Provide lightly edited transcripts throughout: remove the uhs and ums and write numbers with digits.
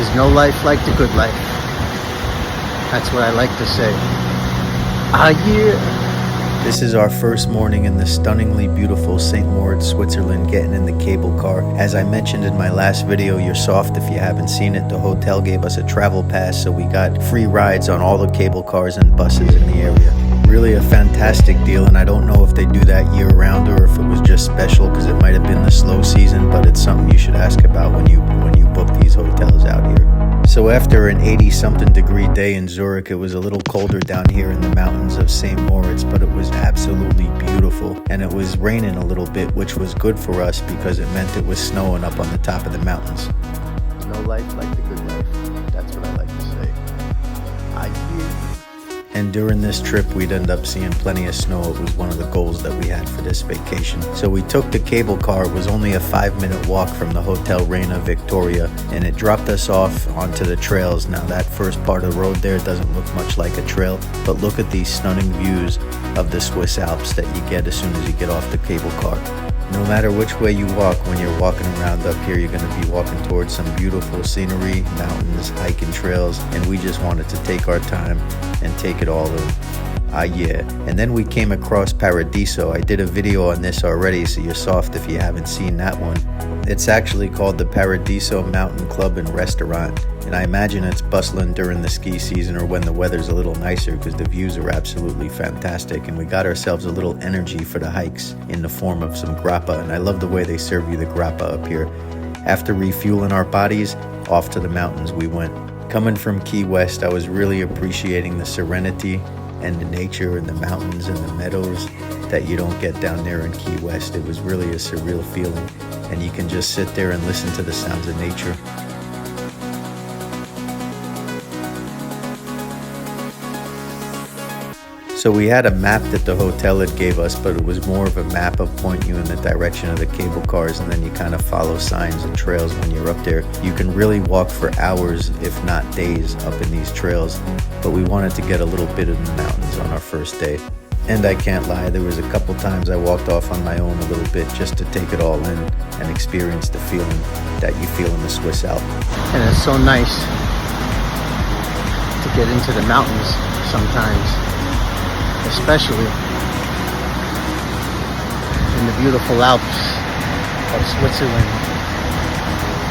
There's no life like the good life. That's what I like to say. Ah, yeah. This is our first morning in the stunningly beautiful St Moritz, Switzerland, getting in the cable car. As I mentioned in my last video, you're soft if you haven't seen it. The hotel gave us a travel pass, so we got free rides on all the cable cars and buses in the area. Really a fantastic deal, and I don't know if they do that year round or if it was just special because it might have been the slow season, but it's something you should ask about when you book these hotels out here. So after an 80-something degree day in Zurich, it was a little colder down here in the mountains of St Moritz, but it was absolutely beautiful. And it was raining a little bit, which was good for us because it meant it was snowing up on the top of the mountains. There's no life like the good life. That's what I like to say. And during this trip, we'd end up seeing plenty of snow. It was one of the goals that we had for this vacation. So we took the cable car. It was only a 5-minute walk from the Hotel Reina Victoria, and it dropped us off onto the trails. Now that first part of the road there doesn't look much like a trail, but look at these stunning views of the Swiss Alps that you get as soon as you get off the cable car. No matter which way you walk, when you're walking around up here, you're going to be walking towards some beautiful scenery, mountains, hiking trails, and we just wanted to take our time and take it all in. Ah, yeah. And then we came across Paradiso. I did a video on this already, so you're soft if you haven't seen that one. It's actually called the Paradiso Mountain Club and Restaurant, and I imagine it's bustling during the ski season or when the weather's a little nicer because the views are absolutely fantastic, and we got ourselves a little energy for the hikes in the form of some grappa, and I love the way they serve you the grappa up here. After refueling our bodies, off to the mountains we went. Coming from Key West, I was really appreciating the serenity and the nature and the mountains and the meadows that you don't get down there in Key West. It was really a surreal feeling, and you can just sit there and listen to the sounds of nature. So we had a map that the hotel had gave us, but it was more of a map of pointing you in the direction of the cable cars, and then you kind of follow signs and trails when you're up there. You can really walk for hours, if not days, up in these trails, but we wanted to get a little bit in the mountains on our first day. And I can't lie, there was a couple times I walked off on my own a little bit just to take it all in and experience the feeling that you feel in the Swiss Alps. And it's so nice to get into the mountains sometimes, especially in the beautiful Alps of Switzerland.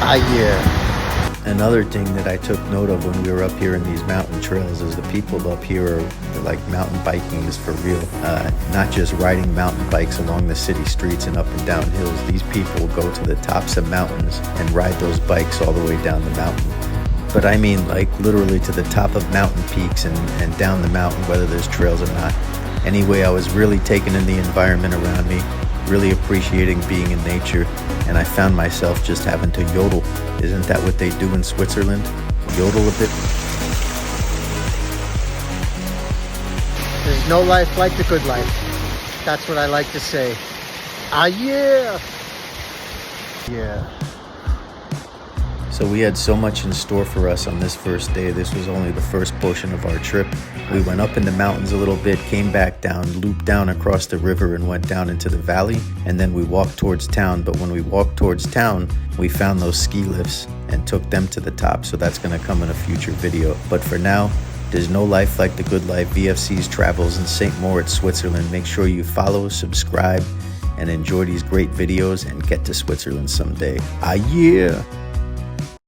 Ah, yeah. Another thing that I took note of when we were up here in these mountain trails is the people up here are like mountain biking is for real. Not just riding mountain bikes along the city streets and up and down hills. These people go to the tops of mountains and ride those bikes all the way down the mountain. But I mean like literally to the top of mountain peaks and down the mountain, whether there's trails or not. Anyway, I was really taking in the environment around me, really appreciating being in nature, and I found myself just having to yodel. Isn't that what they do in Switzerland? Yodel a bit? There's no life like the good life. That's what I like to say. Ah, yeah. Yeah. So we had so much in store for us on this first day. This was only the first portion of our trip. We went up in the mountains a little bit, came back down, looped down across the river and went down into the valley. And then we walked towards town. But when we walked towards town, we found those ski lifts and took them to the top. So that's going to come in a future video. But for now, there's no life like the good life. VFC's travels in St Moritz, Switzerland. Make sure you follow, subscribe, and enjoy these great videos and get to Switzerland someday. Ah, yeah.